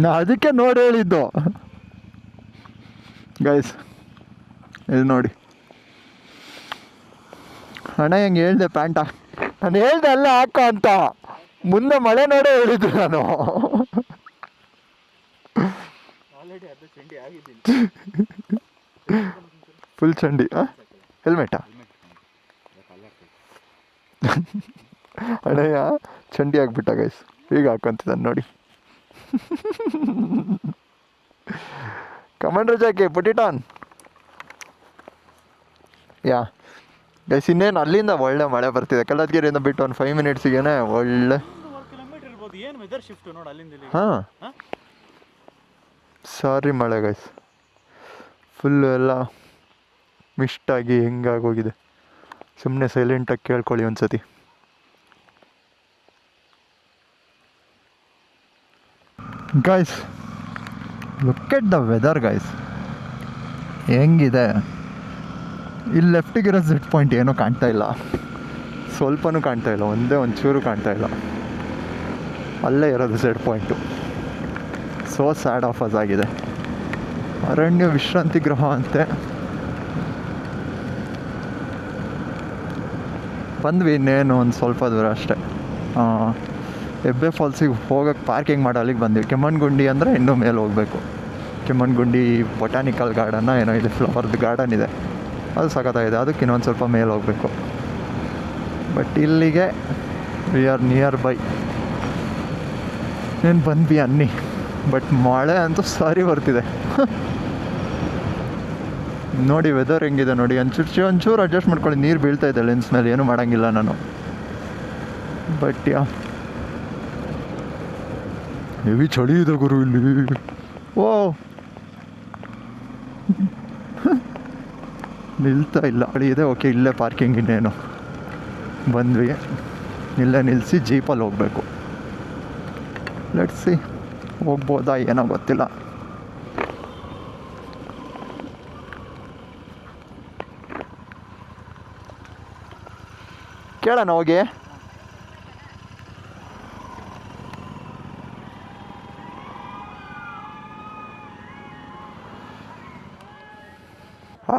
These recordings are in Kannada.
ನಾ ಅದಕ್ಕೆ ನೋಡಿ ಹೇಳಿದ್ದು ಗೈಸ್. ಇಲ್ಲಿ ನೋಡಿ ಅಣ್ಣ ಹೆಂಗೆ ಹೇಳ್ದೆ ಪ್ಯಾಂಟ, ನಾನು ಹೇಳ್ದೆ ಅಲ್ಲ ಹಾಕ ಅಂತ, ಮುಂದೆ ಮಳೆ ನೋಡೇ ಹೇಳಿದ್ದು ನಾನು. ಫುಲ್ ಚಂಡಿ. ಹೆಲ್ಮೆಟಾ ಅಣ್ಣಯ್ಯ ಚಂಡಿ ಆಗ್ಬಿಟ್ಟ ಗೈಸ್, ಈಗ ಹಾಕೊಂತಿದ್ದಾನೆ ನೋಡಿ. ಕಮಾಂಡ್ರ ಜಾಕೆ put it on. Yeah guys, ಇನ್ನೇನು ಅಲ್ಲಿಂದ ಒಳ್ಳೆ ಮಳೆ ಬರ್ತಿದೆ. ಕಲ್ಲತ್ಗೆರೆಯಿಂದ ಬಿಟ್ಟು ಒಂದು 5 ಮಿನಿಟ್ಸಿಗೆ ಒಳ್ಳೆ. ಹಾಂ ಸಾರಿ ಮಳೆ ಗೈಸ್, ಫುಲ್ಲು ಎಲ್ಲ ಮಿಸ್ಟಾಗಿ ಹೆಂಗಾಗೋಗಿದೆ. ಸುಮ್ಮನೆ ಸೈಲೆಂಟಾಗಿ ಕೇಳ್ಕೊಳ್ಳಿ ಒಂದ್ಸತಿ. Guys look at the weather guys, ಹೆಂಗಿದೆ. ಇಲ್ಲಿ ಲೆಫ್ಟಿಗಿರೋ ಝೆಡ್ ಪಾಯಿಂಟ್ ಏನೂ ಕಾಣ್ತಾ ಇಲ್ಲ, ಸ್ವಲ್ಪನೂ ಕಾಣ್ತಾ ಇಲ್ಲ, ಒಂಚೂರು ಕಾಣ್ತಾ ಇಲ್ಲ. ಅಲ್ಲೇ ಇರೋದು Z point. So sad of us ಆಗಿದೆ. ಅರಣ್ಯ ವಿಶ್ರಾಂತಿ ಗೃಹ ಅಂತೆ. ಬಂದ್ವಿ ಇನ್ನೇನು ಒಂದು ಸ್ವಲ್ಪ ದೂರ ಅಷ್ಟೇ. ಹೆಬ್ಬೆ ಫಾಲ್ಸಿಗೆ ಹೋಗೋಕ್ಕೆ ಪಾರ್ಕಿಂಗ್ ಮಾಡೋ ಅಲ್ಲಿಗೆ ಬಂದ್ವಿ. ಕೆಮ್ಮಣ್ಣುಗುಂಡಿ ಅಂದರೆ ಇನ್ನೂ ಮೇಲೆ ಹೋಗಬೇಕು. ಕೆಮ್ಮಣ್ಣುಗುಂಡಿ ಬೊಟಾನಿಕಲ್ ಗಾರ್ಡನ್ನ ಏನೋ ಇದೆ, ಫ್ಲವರ್ದು ಗಾರ್ಡನ್ ಇದೆ, ಅದು ಸಖತ್ತಾಗಿದೆ. ಅದಕ್ಕೆ ಇನ್ನೊಂದು ಸ್ವಲ್ಪ ಮೇಲೆ ಹೋಗಬೇಕು. ಬಟ್ ಇಲ್ಲಿಗೆ ವಿ ಆರ್ ನಿಯರ್ ಬೈ. ಏನು ಬಂದ್ವಿ ಅನ್ನಿ, ಬಟ್ ಮಳೆ ಅಂತೂ ಸಾರಿ ಬರ್ತಿದೆ. ನೋಡಿ ವೆದರ್ ಹೆಂಗಿದೆ ನೋಡಿ. ಒಂಚೂರು ಅಡ್ಜಸ್ಟ್ ಮಾಡ್ಕೊಳ್ಳಿ. ನೀರು ಬೀಳ್ತಾ ಇದೆ ಲೆನ್ಸ್ ಮೇಲೆ, ಏನೂ ಮಾಡೋಂಗಿಲ್ಲ ನಾನು. ಬಟ್ ಹೆವಿ ಚಳಿ ಇದೆ ಗುರು ಇಲ್ಲಿ. ಓ ನಿಲ್ತಾ ಇಲ್ಲ, ಚಳಿ ಇದೆ. ಓಕೆ, ಇಲ್ಲೇ ಪಾರ್ಕಿಂಗ್. ಇನ್ನೇನು ಬಂದ್ವಿ, ಇಲ್ಲೇ ನಿಲ್ಲಿಸಿ ಜೀಪಲ್ಲಿ ಹೋಗಬೇಕು. ಲೆಟ್ಸಿ ಹೋಗ್ಬೋದಾ ಏನೋ ಗೊತ್ತಿಲ್ಲ. ಕೇಳೋಣ ಹೋಗಿ.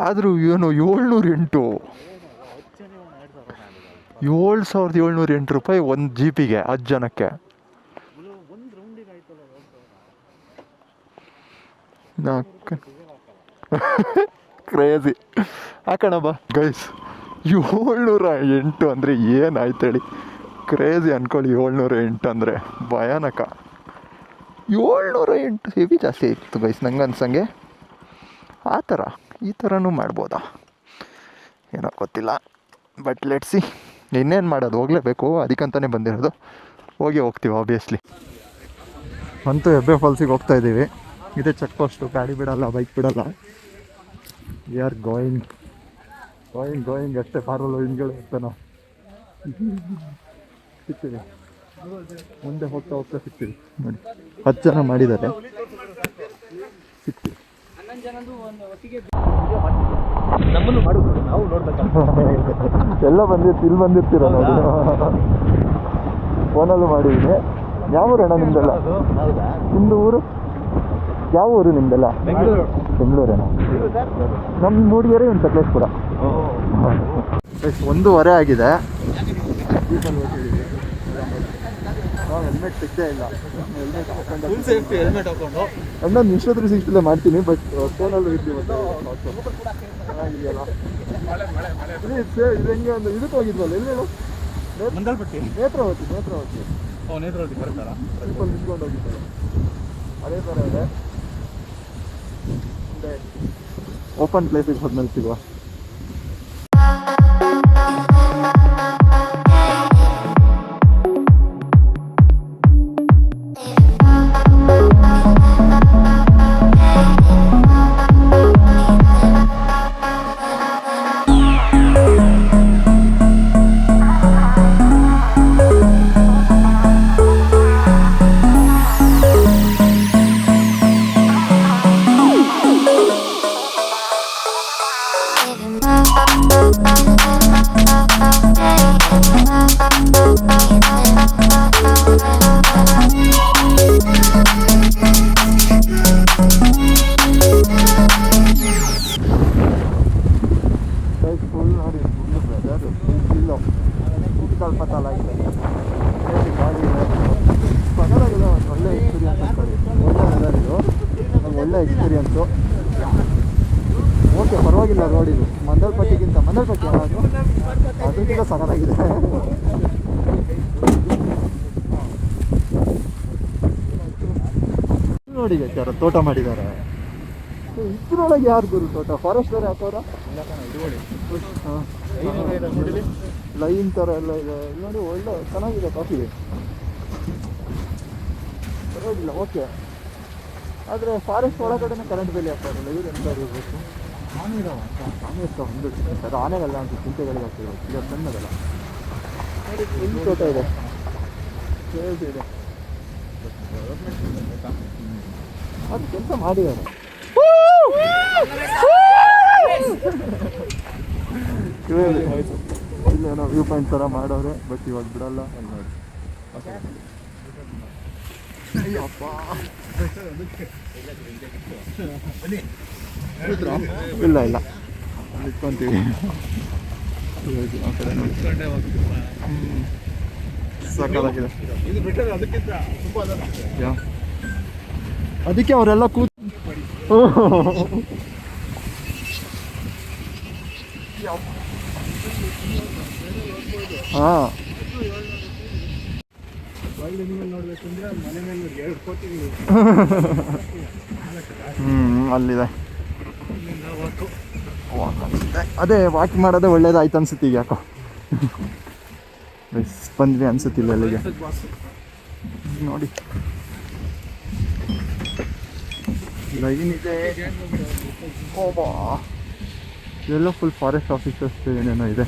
ಆದರೂ ಏನು 708 7,708 ರೂಪಾಯಿ ಒಂದು ಜೀಪಿಗೆ 10 ಜನಕ್ಕೆ. ಕ್ರೇಜಿ. ಹಾಕೋಣ ಬಾ ಗೈಸ್. 708 ಅಂದರೆ ಏನಾಯ್ತು ಹೇಳಿ. ಕ್ರೇಜಿ ಅಂದ್ಕೊಳ್ಳಿ. 708 ಅಂದರೆ ಭಯಾನಕ. 708 ಹೆವಿ ಜಾಸ್ತಿ ಇತ್ತು ಗೈಸ್ ನಂಗೆ ಅನ್ಸಂಗೆ. ಈ ಥರನೂ ಮಾಡ್ಬೋದಾ ಏನೋ ಗೊತ್ತಿಲ್ಲ. ಬಟ್ ಲೆಟ್ಸಿ, ಇನ್ನೇನು ಮಾಡೋದು, ಹೋಗಲೇಬೇಕು. ಅದಕ್ಕಂತಲೇ ಬಂದಿರೋದು. ಹೋಗ್ತೀವಿ ಆಬ್ವಿಯಸ್ಲಿ. ಅಂತೂ ಹೆಬ್ಬೆ ಫಾಲ್ಸಿಗೆ ಹೋಗ್ತಾ ಇದ್ದೀವಿ. ಇದೇ ಚೆಕ್ ಪೋಸ್ಟು, ಗಾಡಿ ಬಿಡಲ್ಲ, ಬೈಕ್ ಬಿಡಲ್ಲ. ವಿ ಆರ್ ಗೋಯಿಂಗ್ ಅಷ್ಟೇ. ಕಾರಲ್ಲಿ ಹಿಂಗಳು ಇರ್ತಾನೋ ಸಿಗ್ತೀವಿ. ಮುಂದೆ ಹೋಗ್ತಾ ಸಿಗ್ತೀವಿ. ನೋಡಿ 10 ಜನ ಮಾಡಿದ್ದಾರೆ, ಸಿಗ್ತೀವಿ. ಎಲ್ಲ ಇಲ್ಲಿ ಬಂದಿರ್ತೀರ ನೋಡಿ. ಫೋನಲ್ಲೂ ಮಾಡಿದ್ದೀನಿ. ಯಾವ ಊರಣ್ಣ ನಿಮ್ದೆಲ್ಲ? ನಿಮ್ಮದು ಊರು ಯಾವ ಊರು ನಿಮ್ದೆಲ್ಲ? ಬೆಂಗಳೂರೇನ? ನಮ್ಮ ಮೂಡಿಗೆರೆ, ಒಂದು ಸಕಲೇಶ್ಪುರ. 1:15 ಆಗಿದೆ. ಹೆಲ್ಮೆಟ್ ಸಿಗ್ತೇ ಇಲ್ಲ. ಹೆಲ್ಮೆಟ್ ಹಾಕೊಂಡು ಅಣ್ಣ ಇಷ್ಟೊತ್ತಿಗೆ ಸಿಗ್ತಿಲ್ಲ ಮಾಡ್ತೀನಿ. ಬಟ್ ಫೋನಲ್ಲೂ ಇರ್ತೀವಿ. ಚೆನ್ನಾಗಿದೆಯಲ್ಲ ಇದು ಹೆಂಗೆ ಅಂದ್ರೆ ಇದಕ್ಕೆ ಹೋಗಿದ್ವಲ್ಲ, ಎಲ್ಲಿ ಹೇಳು? ನೇತ್ರಾವತಿ ಬರ್ತಾರ ಸ್ವಲ್ಪ ನಿಂತ್ಕೊಂಡು ಹೋಗಿದ್ವಲ್ಲ, ಅದೇ ಥರ ಇದೆ. ಓಪನ್ ಪ್ಲೇಸಿಗೆ ಹೋದ್ಮೇಲೆ ಸಿಗುವ. ಪಗಲಾಗಿದೆ, ಒಂದು ಒಳ್ಳೆ ಎಕ್ಸ್ಪೀರಿಯನ್ಸ್ ಅನ್ಕೊಳ್ಳಿ. ಒಳ್ಳೆ ವೆದರ್ ಇದು, ಒಂದು ಒಳ್ಳೆ ಎಕ್ಸ್ಪೀರಿಯನ್ಸು. ಓಕೆ, ಪರವಾಗಿಲ್ಲ. ರೋಡ್ ಇದು ಮಂದಲ್ಪಟ್ಟಿಗಿಂತ ಮಂದಲ್ಪಟ್ಟಿ ಯಾವುದು ಅದಕ್ಕಿಂತ ಸಖತ್ತಾಗಿದೆ. ನೋಡಿ ಯಾರು ತೋಟ ಮಾಡಿದ್ದಾರೆ. ಇದ್ರೊಳಗೆ ಯಾರು ಗುರು ತೋಟ? ಫಾರೆಸ್ಟರ್ ಹಾಕೋರ ಲೈನ್ ಥರ ಎಲ್ಲ ಇದೆ ನೋಡಿ. ಒಳ್ಳೆ ಚೆನ್ನಾಗಿದೆ ಕಾಫಿ. ಪರವಾಗಿಲ್ಲ, ಓಕೆ. ಆದರೆ ಫಾರೆಸ್ಟ್ ಒಳಗಡೆ ಕರೆಂಟ್ ಬೇಲಿ ಹಾಕೋರಲ್ಲ, ಇವ್ರು ಎಂತ ಇರಬೇಕು? ಆನೆ ಇದಾವ, ಆನೆ ಇರ್ತಾವೆ. ಒಂದು ಅದು ಆನೆಗಲ್ಲ ಅಂತ ಚಿಂತೆಗಳಿಗೆ ಆಗ್ತಿದೆ. ಈಗ ಸಣ್ಣದಲ್ಲ ನೋಡಿ, ಫುಲ್ ತೋಟ ಇದೆ, ಸೇಲ್ಸ್ ಇದೆ. ಅದು ಕೆಲಸ ಮಾಡಿದ್ದಾರೆ. ಇಲ್ಲೇನೋ ವ್ಯೂ ಪಾಯಿಂಟ್ ಥರ ಮಾಡೋರೆ, ಬಟ್ ಇವಾಗ ಬಿಡಲ್ಲ. ಅಲ್ಲಿ ನೋಡಿ, ಅಯ್ಯಪ್ಪ ಇಲ್ಲ ಇಲ್ಲ ನಿಂತ್ಕೊಂತೀವಿ. ಸಾಕಾಗಿದೆ. ಅದಕ್ಕೆ ಅವರೆಲ್ಲ ಹಾಂ ಅಲ್ಲಿದೆ. ಅದೇ ವಾಕ್ ಮಾಡೋದೇ ಒಳ್ಳೇದಾಯ್ತು ಅನ್ಸುತ್ತೆ ಈಗ. ಯಾಕೋ ಬಂದ್ವಿ ಅನ್ಸುತ್ತಿಲ್ಲ ಅಲ್ಲಿಗೆ. ನೋಡಿ ಲೈನ್ ಇದೆ. ಎಲ್ಲ ಫುಲ್ ಫಾರೆಸ್ಟ್ ಆಫೀಸರ್ಸ್ ಏನೇನೋ ಇದೆ.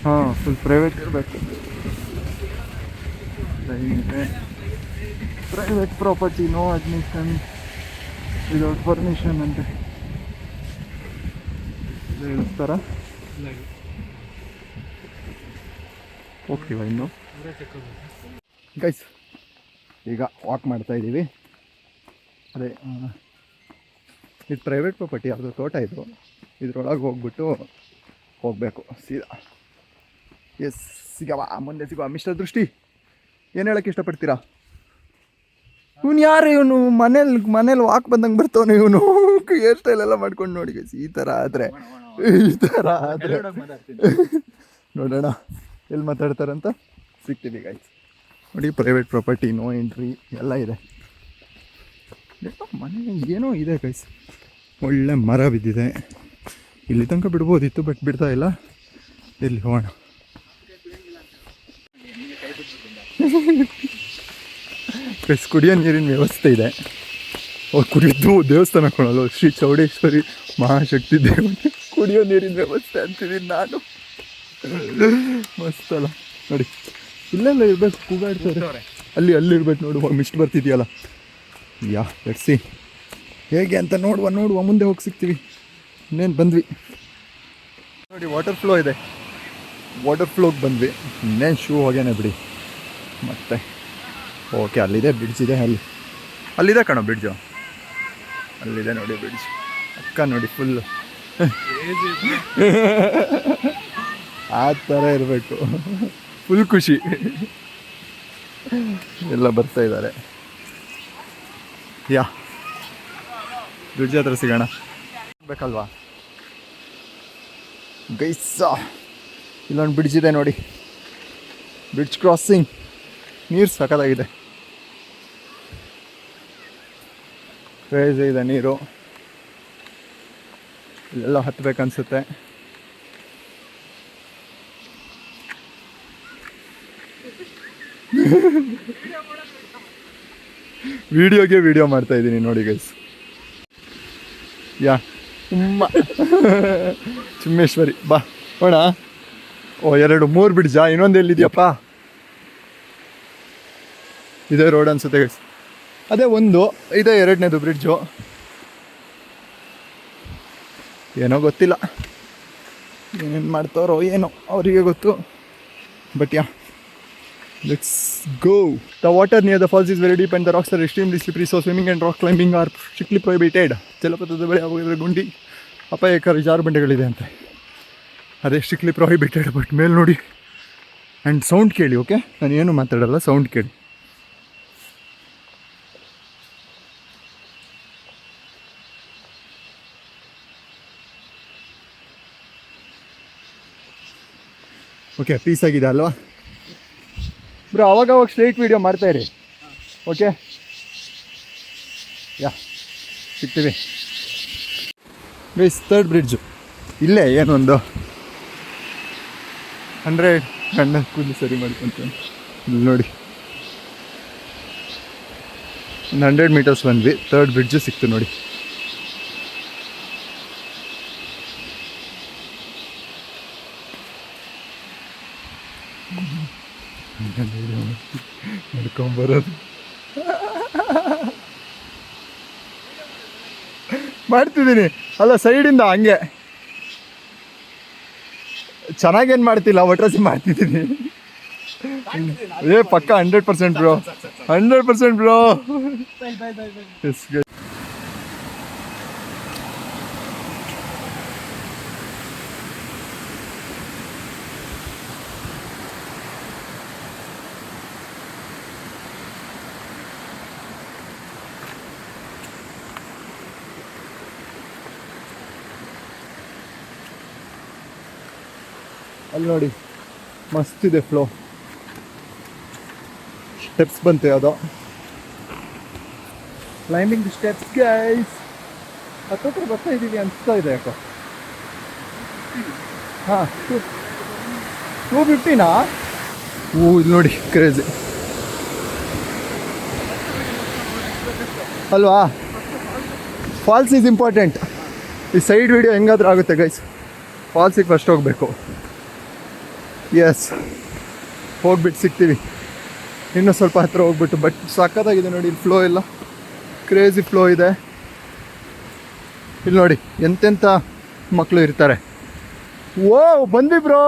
ಹಾಂ, ಫುಲ್ ಪ್ರೈವೇಟ್ ಇರಬೇಕು. ಲೈನ್ ಇದೆ. Private property, no admission without permission ಅಂತ ಹೇಳ್ತಾರ. ಹೋಗ್ತೀವ ಇನ್ನು ಗೈಸ್. ಈಗ ವಾಕ್ ಮಾಡ್ತಾ ಇದ್ದೀವಿ. ಅದೇ ಇದು ಪ್ರೈವೇಟ್ ಪ್ರಾಪರ್ಟಿ, ಯಾವುದು ತೋಟ ಇದು. ಇದ್ರೊಳಗೆ ಹೋಗ್ಬಿಟ್ಟು ಹೋಗಬೇಕು ಸೀದಾ. ಎಸ್, ಸಿಗವಾ, ಮುಂದೆ ಸಿಗುವ. ಮಿಸ್ಟರ್ ದೃಷ್ಟಿ, ಏನು ಹೇಳೋಕ್ಕೆ ಇಷ್ಟಪಡ್ತೀರಾ? ಇವನು ಯಾರು? ಇವನು ಮನೇಲಿ ವಾಕ್ ಬಂದಂಗೆ ಬರ್ತಾವನು. ಇವನು ಹೇರ್ ಸ್ಟೈಲ್ ಎಲ್ಲ ಮಾಡ್ಕೊಂಡು ನೋಡಿ ಗೈಸ್. ಈ ಥರ ಆದರೆ ನೋಡೋಣ ಎಲ್ಲಿ ಮಾತಾಡ್ತಾರಂತ. ಸಿಗ್ತೀವಿ ಗೈಸ್. ನೋಡಿ, ಪ್ರೈವೇಟ್ ಪ್ರಾಪರ್ಟಿ, ನೋ ಎಂಟ್ರಿ ಎಲ್ಲ ಇದೆ. ಮನೆ ಏನೋ ಇದೆ ಗೈಸ್. ಒಳ್ಳೆ ಮರ ಬಿದ್ದಿದೆ. ಇಲ್ಲಿ ತನಕ ಬಿಡ್ಬೋದಿತ್ತು, ಬಟ್ ಬಿಡ್ತಾ ಇಲ್ಲ. ಎಲ್ಲಿ ಹೋಗೋಣ? ಗೈಸ್, ಕುಡಿಯೋ ನೀರಿನ ವ್ಯವಸ್ಥೆ ಇದೆ. ಅವ್ರು ಕುಡಿಯೋದು ದೇವಸ್ಥಾನ ಕೊಡಲ್ಲ, ಶ್ರೀ ಚೌಡೇಶ್ವರಿ ಮಹಾಶಕ್ತಿ ದೇವತೆ ಕುಡಿಯೋ ನೀರಿನ ವ್ಯವಸ್ಥೆ ಅಂತಿದ್ದೀನಿ ನಾನು. ಮಸ್ತ್ ಅಲ್ಲ ನೋಡಿ. ಇಲ್ಲೆಲ್ಲ ಇರ್ಬೇಕು, ಕೂಗಾಡ್ತಾರೆ. ಅಲ್ಲಿರ್ಬೇಕು ನೋಡುವ. ಮಿಸ್ಟ್ ಬರ್ತಿದೆಯಲ್ಲ. ಯಾ ಲೆಟ್ಸ್ ಸಿ ಹೇಗೆ ಅಂತ ನೋಡುವ. ಮುಂದೆ ಹೋಗಿ ಸಿಗ್ತೀವಿ. ಇನ್ನೇನು ಬಂದ್ವಿ ನೋಡಿ. ವಾಟರ್ ಫ್ಲೋ ಇದೆ. ವಾಟರ್ ಫ್ಲೋಗೆ ಬಂದ್ವಿ. ಇನ್ನೇನು ಶೂ ಹೋಗ್ಯಾನೆ ಬಿಡಿ ಮತ್ತೆ. ಓಕೆ, ಅಲ್ಲಿದೆ ಬ್ರಿಡ್ಜ್ ಇದೆ. ಅಲ್ಲಿದೆ ಕಣೋ ಬ್ರಿಡ್ಜು. ಅಲ್ಲಿದೆ ನೋಡಿ ಬ್ರಿಡ್ಜ್. ಅಕ್ಕ ನೋಡಿ ಫುಲ್ಲು ಆ ಥರ ಇರಬೇಕು. ಫುಲ್ ಖುಷಿ. ಎಲ್ಲ ಬರ್ತಾ ಇದ್ದಾರೆ. ಯಾ ಬ್ರಿಡ್ಜ್ ಹತ್ರ ಸಿಗೋಣ ಬೇಕಲ್ವಾ ಗೈಸ್? ಇಲ್ಲೊಂದು ಬ್ರಿಡ್ಜ್ ಇದೆ ನೋಡಿ. Bridge crossing. ನೀರು ಸಖತ್ತಾಗಿದೆ. ಕ್ರೇಜ್ ಇದೆ ನೀರು. ಇಲ್ಲೆಲ್ಲ ಹತ್ತಬೇಕನ್ಸುತ್ತೆ. ವಿಡಿಯೋ ಮಾಡ್ತಾ ಇದ್ದೀನಿ ನೋಡಿ ಗೈಸ್. ಯಾ ಚಿಮ್ಮೇಶ್ವರಿ ಬಾ ಹೋಣ. ಓ 2-3 ಬ್ರಿಡ್ಜಾ? ಇನ್ನೊಂದು ಎಲ್ಲಿದೆಯಪ್ಪ? ಇದೇ ರೋಡ್ ಅನ್ಸುತ್ತೆ ಗೈಸ್. ಅದೇ ಒಂದು ಇದೇ 2ನೇದು ಬ್ರಿಡ್ಜು. ಏನೋ ಗೊತ್ತಿಲ್ಲ, ಏನೇನು ಮಾಡ್ತಾರೋ ಏನೋ ಅವರಿಗೆ ಗೊತ್ತು. But yeah let's go. The water near the falls is very deep and the rocks are extremely slippery, so swimming and rock climbing are strictly prohibited. ಜಲಪಾತದ ಬಳಿ ಹೋಗಿದ್ರೆ ಗುಂಡಿ ಅಪಾಯಕಾರಿ ಜಾರುಬಂಡೆಗಳಿದೆ ಅಂತೆ. ಅದೇ ಸ್ಟ್ರಿಕ್ಟ್ಲಿ ಪ್ರೊಹಿಬಿಟೆಡ್. ಬಟ್ ಮೇಲೆ ನೋಡಿ ಆ್ಯಂಡ್ ಸೌಂಡ್ ಕೇಳಿ, ಓಕೆ? ನಾನು ಏನು ಮಾತಾಡಲ್ಲ, ಸೌಂಡ್ ಕೇಳಿ. ಓಕೆ, ಪೀಸ್ ಆಗಿದೆ ಅಲ್ವಾ ಬ್ರೋ? ಅವಾಗ ಸ್ಟ್ರೈಟ್ ವೀಡಿಯೋ ಮಾಡ್ತಾಯಿರಿ, ಓಕೆ? ಯಾ, ಸಿಗ್ತೀವಿ ಗೈಸ್. ಥರ್ಡ್ ಬ್ರಿಡ್ಜು ಇಲ್ಲೇ ಏನೊಂದು 100 ಗಂಡ ಕೂದಲು ಸರಿ ಮಾಡ್ಕೊಂತೀನಿ. ಇಲ್ಲಿ ನೋಡಿ, ಒಂದು 100 ಮೀಟರ್ಸ್ ಬಂದ್ವಿ, ಥರ್ಡ್ ಬ್ರಿಡ್ಜು ಸಿಕ್ತು ನೋಡಿ. ನಡ್ಕೊಂಬರೋದು ಮಾಡ್ತಿದ್ದೀನಿ ಅಲ್ಲ, ಸೈಡಿಂದ ಹಂಗೆ. ಚೆನ್ನಾಗೇನು ಮಾಡ್ತಿಲ್ಲ, ಒಟ್ರಾಸಿ ಮಾಡ್ತಿದ್ದೀನಿ. ಪಕ್ಕ 100% ಬ್ರೋ, 100% ಬ್ರೋ. ಎಸ್ ಗೈಸ್, ಅಲ್ಲಿ ನೋಡಿ ಮಸ್ತ್ ಇದೆ ಫ್ಲೋ. ಸ್ಟೆಪ್ಸ್ ಬಂತೆ, ಅದು ಕ್ಲೈಂಬಿಂಗ್ ಸ್ಟೆಪ್ಸ್ ಗೈಸ್. ಹತ್ತತ್ರ ಬರ್ತಾ ಇದ್ದೀವಿ ಅನಿಸ್ತಾ ಇದೆ ಯಾಕೋ. ಹಾಂ, 250ನಾ? ಇಲ್ಲಿ ನೋಡಿ, ಕ್ರೇಜಿ ಅಲ್ವಾ? Falls is important. ಈ ಸೈಡ್ ವಿಡಿಯೋ ಹೆಂಗಾದ್ರೂ ಆಗುತ್ತೆ ಗೈಸ್. ಫಾಲ್ಸಿಗೆ ಫಸ್ಟ್ ಹೋಗಬೇಕು. ಎಸ್, ಹೋಗ್ಬಿಟ್ಟು ಸಿಗ್ತೀವಿ. ಇನ್ನೂ ಸ್ವಲ್ಪ ಹತ್ತಿರ ಹೋಗ್ಬಿಟ್ಟು. ಬಟ್ ಸಖತ್ತಾಗಿದೆ ನೋಡಿ, ಇಲ್ಲಿ ಫ್ಲೋ ಎಲ್ಲ ಕ್ರೇಜಿ ಫ್ಲೋ ಇದೆ. ಇಲ್ಲಿ ನೋಡಿ ಎಂತೆಂಥ ಮಕ್ಕಳು ಇರ್ತಾರೆ. ಓ ಬಂದ್ವಿ ಬ್ರೋ.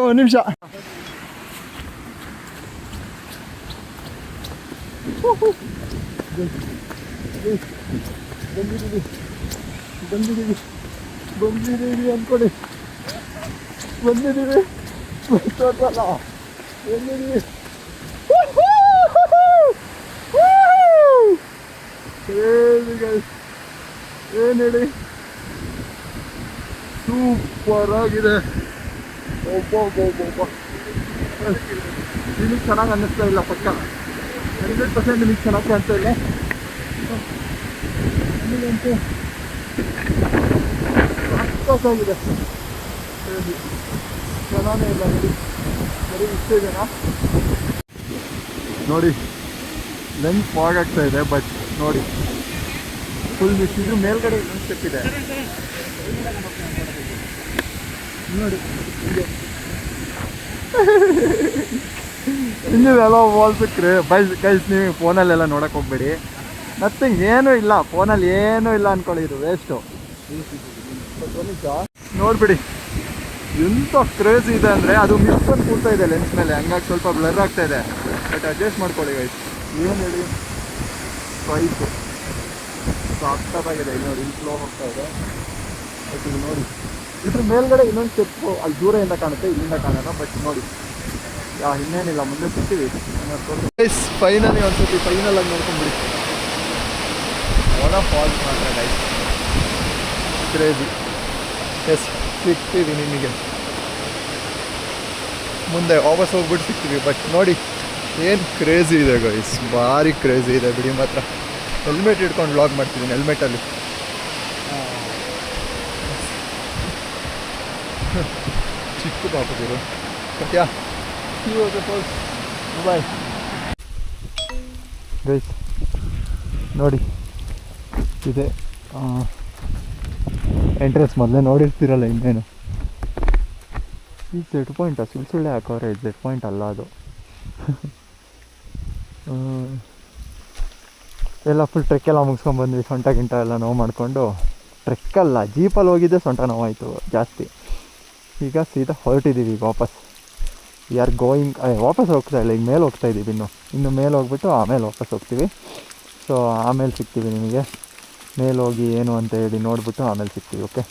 ಒಂದು ನಿಮಿಷ. ಬಂದಿದ್ದೀವಿ ಅಂದ್ಕೊಡಿ. ಬಂದಿದ್ದೀವಿ ಏನು ಹೇಳಿ, ಸೂಪರ್ ಆಗಿದೆ. ನಿಮಗೆ ಚೆನ್ನಾಗಿ ಅನ್ನಿಸ್ತಾ ಇಲ್ಲ? ಪಕ್ಕ 100% ನಿಮಗೆ ಚೆನ್ನಾಗಿ ಕಾಣ್ತಾ ಇಲ್ಲ. ನಿಮಗಂತೂ ಸಕ್ಕತ್ತಾಗಿದೆ. ಚೆನ್ನಾಗೇ ಇಲ್ಲ ನೋಡಿ, ಬರೀ ಇಷ್ಟೇ ಜನ ನೋಡಿ. ಲೆನ್ಸ್ ಫಾಗ್ ಆಗ್ತಾ ಇದೆ, ಬಟ್ ನೋಡಿ ಫುಲ್ ಮಿಸ್. ಇದು ಮೇಲ್ಗಡೆ ಇನ್ನೊಂದು ಸ್ಟೆಪ್ ಇದೆ ನೋಡಿ. ಹಿಂಗೆಲ್ಲ ವಾಲ್ಸ್ ಗೈಸ್. ನೀವು ಫೋನಲ್ಲೆಲ್ಲ ನೋಡೋಕೆ ಹೋಗ್ಬೇಡಿ. ನಥಿಂಗ್, ಏನೂ ಇಲ್ಲ ಫೋನಲ್ಲಿ, ಏನೂ ಇಲ್ಲ ಅಂದ್ಕೊಳ್ಳಿ. ಇದು ವೇಸ್ಟು. ನೋಡ್ಬಿಡಿ ಎಂಥ ಕ್ರೇಜಿ ಇದೆ ಅಂದರೆ. ಅದು ಮಿಸ್ಕೊಂಡು ಕೂರ್ತಾ ಇದೆ ಲೆನ್ಸ್ ಮೇಲೆ, ಹಂಗಾಗಿ ಸ್ವಲ್ಪ ಬ್ಲರ್ ಆಗ್ತಾ ಇದೆ. ಬಟ್ ಅಡ್ಜಸ್ಟ್ ಮಾಡ್ಕೊಳ್ಳಿ ಗೈಸ್. ಏನು ಹೇಳಿ, ಪ್ರೈಸು ಸಕ್ಕತ್ತಾಗಿದೆ. ಇಲ್ಲಿ ನೋಡಿ, ಇಲ್ಲಿ ಫ್ಲೋ ಹೋಗ್ತಾ ಇದೆ. ಬಟ್ ಇದು ನೋಡಿ, ಇದ್ರ ಮೇಲ್ಗಡೆ ಇನ್ನೊಂದು ಸ್ಟೆಪ್ಪು ಅಲ್ಲಿ ದೂರದಿಂದ ಕಾಣುತ್ತೆ, ಇಲ್ಲಿಂದ ಕಾಣೋಣ. ಬಟ್ ನೋಡಿ, ಇನ್ನೇನಿಲ್ಲ, ಮುಂದೆ ಸಿಗ್ತೀವಿ. ಫೈನಲಿ ಒಂದ್ಸತಿ ಫೈನಲ್ ಆಗಿ ನೋಡ್ಕೊಂಡ್ಬಿಡಿ. ಫಾಲ್ಸ್ ಮಾತ್ರ ಗೈಸ್ ಕ್ರೇಜಿ. ಎಸ್, ಸಿಗ್ತೀವಿ ನಿಮಗೆ ಮುಂದೆ, ವಾಪಸ್ ಹೋಗ್ಬಿಟ್ಟು ಸಿಗ್ತೀವಿ. ಬಟ್ ನೋಡಿ ಏನು ಕ್ರೇಜಿ ಇದೆ ಗೈಸ್, ಭಾರಿ ಕ್ರೇಜಿ ಇದೆ ಬಿಡಿ. ಮಾತ್ರ ಹೆಲ್ಮೆಟ್ ಹಿಡ್ಕೊಂಡು ವ್ಲಾಗ್ ಮಾಡ್ತಿದ್ದೀನಿ, ಹೆಲ್ಮೆಟಲ್ಲಿ. ಚಿಕ್ಕ ಪಾಪದಿರು ಸತ್ಯ. Bye guys. ನೋಡಿ ಇದೆ ಎಂಟ್ರೆನ್ಸ್. ಮೊದಲೇ ನೋಡಿರ್ತೀರಲ್ಲ, ಇನ್ನೇನು. ಈ ಜೆಡ್ ಪಾಯಿಂಟಾ? ಸುಳ್ಳೆ ಹಾಕೋರೆ. ಜೆಡ್ ಪಾಯಿಂಟ್ ಅಲ್ಲ ಅದು. ಎಲ್ಲ ಫುಲ್ ಟ್ರೆಕ್ಕೆಲ್ಲ ಮುಗಿಸ್ಕೊಂಡ್ಬಂದ್ವಿ. ಸೊಂಟ ಗಿಂಟ ಎಲ್ಲ ನೋವು ಮಾಡಿಕೊಂಡು. ಟ್ರೆಕ್ಕಲ್ಲ, ಜೀಪಲ್ಲಿ ಹೋಗಿದ್ದೆ ಸೊಂಟ ನೋವಾಯಿತು ಜಾಸ್ತಿ. ಈಗ ಸೀದಾ ಹೊರಟಿದ್ದೀವಿ ವಾಪಸ್. We are going. ವಾಪಸ್ ಹೋಗ್ತಾ ಇಲ್ಲ, ಈಗ ಮೇಲೆ ಹೋಗ್ತಾ ಇದ್ದೀವಿ. ಇನ್ನು ಮೇಲೆ ಹೋಗ್ಬಿಟ್ಟು ಆಮೇಲೆ ವಾಪಸ್ ಹೋಗ್ತೀವಿ. ಸೊ ಆಮೇಲೆ ಸಿಗ್ತೀವಿ ನಿಮಗೆ. ಮೇಲೆ ಹೋಗಿ ಏನು ಅಂತ ಹೇಳಿ ನೋಡಿಬಿಟ್ಟು ಆಮೇಲೆ ಸಿಗ್ತೀವಿ. Okay,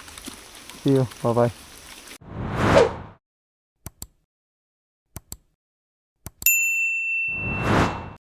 see you, bye.